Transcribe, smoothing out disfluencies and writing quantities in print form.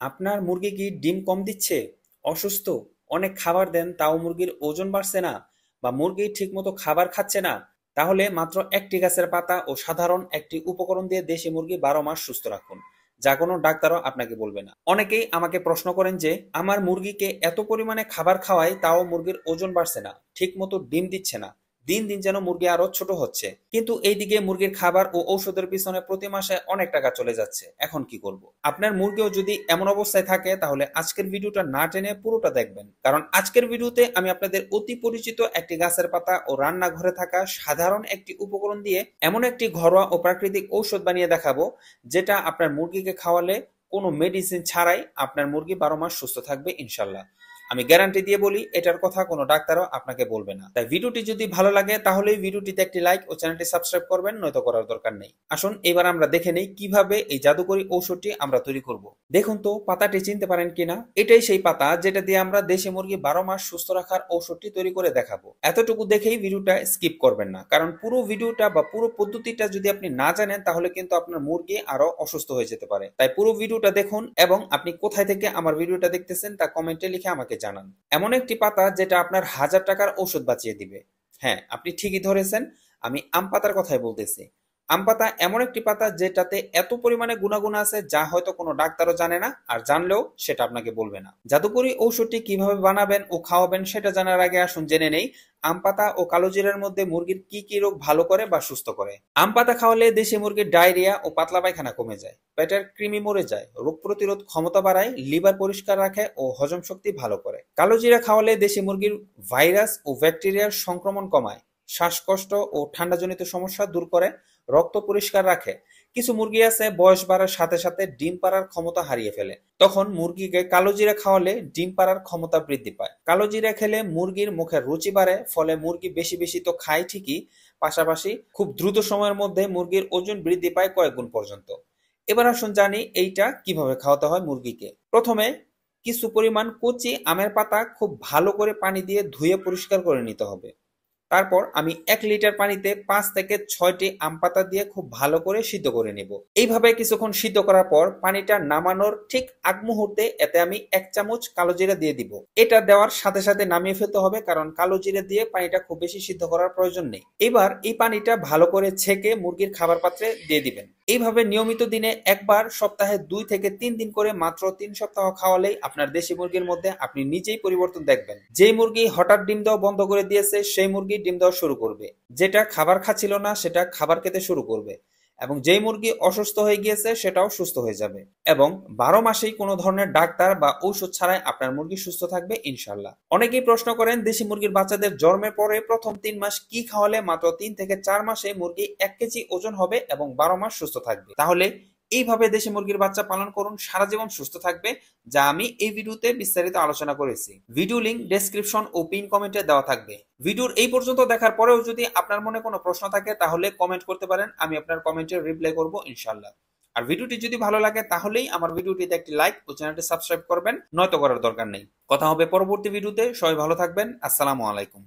আপনার মুরগি কি ডিম কম দিচ্ছে, অসুস্থ, অনেক খাবার দেন তাও মুরগির ওজন বাড়ছে না, বা মুরগি ঠিকমতো খাবার খাচ্ছে না? তাহলে মাত্র একটি গাছের পাতা ও সাধারণ একটি উপকরণ দিয়ে দেশি মুরগি 12 মাস সুস্থ রাখুন, যা কোনো ডাক্তারও আপনাকে বলবে না। অনেকেই আমাকে প্রশ্ন করেন যে আমার মুরগিকে এত পরিমাণে খাবার খাওয়াই তাও মুরগির ওজন বাড়ছে না, ঠিকমতো ডিম দিচ্ছে না, দিন দিন যেন মুরগি আরো ছোট হচ্ছে, কিন্তু এইদিকে মুরগির খাবার ও ঔষধের পিছনে প্রতি মাসে অনেক টাকা চলে যাচ্ছে, এখন কি করব? আপনার মুরগিও যদি এমন অবস্থায় থাকে তাহলে আজকের ভিডিওটা না টেনে পুরোটা দেখবেন, কারণ আজকের ভিডিওতে আমি আপনাদের অতি পরিচিত একটি গাছের পাতা ও রান্নাঘরে থাকা সাধারণ একটি উপকরণ দিয়ে এমন একটি ঘরোয়া ও প্রাকৃতিক ঔষধ বানিয়ে দেখাবো, যেটা আপনার মুরগিকে খাওয়ালে কোনো মেডিসিন ছাড়াই আপনার মুরগি 12 মাস সুস্থ থাকবে ইনশাল্লাহ। আমি গ্যারান্টি দিয়ে বলি, এটার কথা কোনো ডাক্তারও আপনাকে বলবে না। তাই ভিডিওটি যদি ভালো লাগে তাহলেই ভিডিওটিতে একটি লাইক ও চ্যানেলটি সাবস্ক্রাইব করবেন, নয়তো করার দরকার নেই। আসুন এবার আমরা দেখে নেই কিভাবে এই জাদুকরী ঔষধটি আমরা তৈরি করব। দেখুন তো পাতাটি চিনতে পারেন কিনা। এটাই সেই পাতা যেটা দিয়ে আমরা দেশি মুরগি 12 মাস সুস্থ রাখার ঔষধটি তৈরি করে দেখাবো। এতটুকু দেখেই ভিডিওটা স্কিপ করবেন না, কারণ পুরো ভিডিওটা বা পুরো পদ্ধতিটা যদি আপনি না জানেন তাহলে কিন্তু আপনার মুরগি আরো অসুস্থ হয়ে যেতে পারে। তাই পুরো ভিডিওটা দেখুন এবং আপনি কোথায় থেকে আমার ভিডিওটা দেখতেছেন তা কমেন্টে লিখে আমাকে জানান। এমন একটি পাতা যেটা আপনার 1000 টাকার ঔষধ বাঁচিয়ে দিবে। হ্যাঁ, আপনি ঠিকই ধরেছেন, আমি আম পাতার কথাই বলতেছি। আম পাতা এমন একটি পাতা যেটাতে এত পরিমাণে গুণাগুণ আছে যা হয়তো কোনো ডাক্তারও জানে না, আর জানলেও সেটা আপনাকে বলবে না। জাদুকরি ঔষধটি কিভাবে বানাবেন ও খাওয়াবেন সেটা জানার আগে আসুন জেনে নেই আম পাতা ও কালো জিরার মধ্যে মুরগির কি কি রোগ ভালো করে বা সুস্থ করে। আম পাতা খাওয়ালে দেশি মুরগির ডায়রিয়া ও পাতলা পায়খানা কমে যায়, পেটের কৃমি মরে যায়, রোগ প্রতিরোধ ক্ষমতা বাড়ায়, লিভার পরিষ্কার রাখে ও হজম শক্তি ভালো করে। কালো জিরা খাওয়ালে দেশি মুরগির ভাইরাস ও ব্যাকটেরিয়ার সংক্রমণ কমায়, শ্বাসকষ্ট ও ঠান্ডাজনিত সমস্যা দূর করে, রক্ত পরিষ্কার রাখে। কিছু মুরগি আছে বয়স বাড়ার সাথে সাথে ডিম পাড়ার ক্ষমতা হারিয়ে ফেলে, তখন মুরগিকে কালো জিরা খাওয়ালে ডিম পাড়ার ক্ষমতা বৃদ্ধি পায়। কালো জিরা খেলে মুরগির মুখের রুচি বাড়ে, ফলে মুরগি বেশি বেশি তো খায় ঠিকই, পাশাপাশি খুব দ্রুত সময়ের মধ্যে মুরগির ওজন বৃদ্ধি পায় কয়েক গুণ পর্যন্ত। এবার আসুন জানি এইটা কিভাবে খাওয়াতে হয় মুরগিকে। প্রথমে কিছু পরিমাণ কচি আমের পাতা খুব ভালো করে পানি দিয়ে ধুয়ে পরিষ্কার করে নিতে হবে। তারপর আমি 1 লিটার পানিতে 5 থেকে 6টি আম পাতা দিয়ে খুব ভালো করে সিদ্ধ করে নিব। এইভাবে কিছুক্ষণ সিদ্ধ করার পর পানিটা নামানোর ঠিক আগ মুহূর্তে এতে আমি 1 চামচ কালো জিরা দিয়ে দিব। এটা দেওয়ার সাথে সাথে নামিয়ে ফেলতে হবে, কারণ কালো জিরা দিয়ে পানিটা খুব বেশি সিদ্ধ করার প্রয়োজন নেই। এবার এই পানিটা ভালো করে ছেঁকে মুরগির খাবার পাত্রে দিয়ে দিবেন। এইভাবে নিয়মিত দিনে একবার, সপ্তাহে 2 থেকে 3 দিন করে মাত্র 3 সপ্তাহ খাওয়ালেই আপনার দেশি মুরগির মধ্যে আপনি নিজেই পরিবর্তন দেখবেন। যেই মুরগি হঠাৎ ডিম দেওয়া বন্ধ করে দিয়েছে সেই মুরগি ডিম দেওয়া শুরু করবে, যেটা খাবার খাচ্ছিল না সেটা খাবার খেতে শুরু করবে, এবং যেই মুরগি অসুস্থ হয়ে গিয়েছে সেটাও সুস্থ হয়ে যাবে। এবং 12 মাসেই কোনো ধরনের ডাক্তার বা ঔষধ ছাড়াই আপনার মুরগি সুস্থ থাকবে ইনশাল্লাহ। অনেকেই প্রশ্ন করেন দেশি মুরগির বাচ্চাদের জন্মের পরে প্রথম 3 মাস কি খাওয়ালে মাত্র 3 থেকে 4 মাসে মুরগি 1 কেজি ওজন হবে এবং 12 মাস সুস্থ থাকবে। তাহলে এইভাবে দেশি মুরগির বাচ্চা পালন করুন, সারা জীবন সুস্থ থাকবে, যা আমি এই ভিডিওতে বিস্তারিত আলোচনা করেছি। ভিডিও লিংক ডেসক্রিপশন ও পিন কমেন্টে দেওয়া থাকবে। ভিডিওর এই পর্যন্ত দেখার পরেও যদি আপনার মনে কোনো প্রশ্ন থাকে তাহলে কমেন্ট করতে পারেন, আমি আপনার কমেন্টের রিপ্লাই করব ইনশাল্লাহ। আর ভিডিওটি যদি ভালো লাগে তাহলেই আমার ভিডিওটিতে একটি লাইক ও চ্যানেলটি সাবস্ক্রাইব করবেন, নয়তো করার দরকার নেই। কথা হবে পরবর্তী ভিডিওতে। সবাই ভালো থাকবেন। আসসালামু আলাইকুম।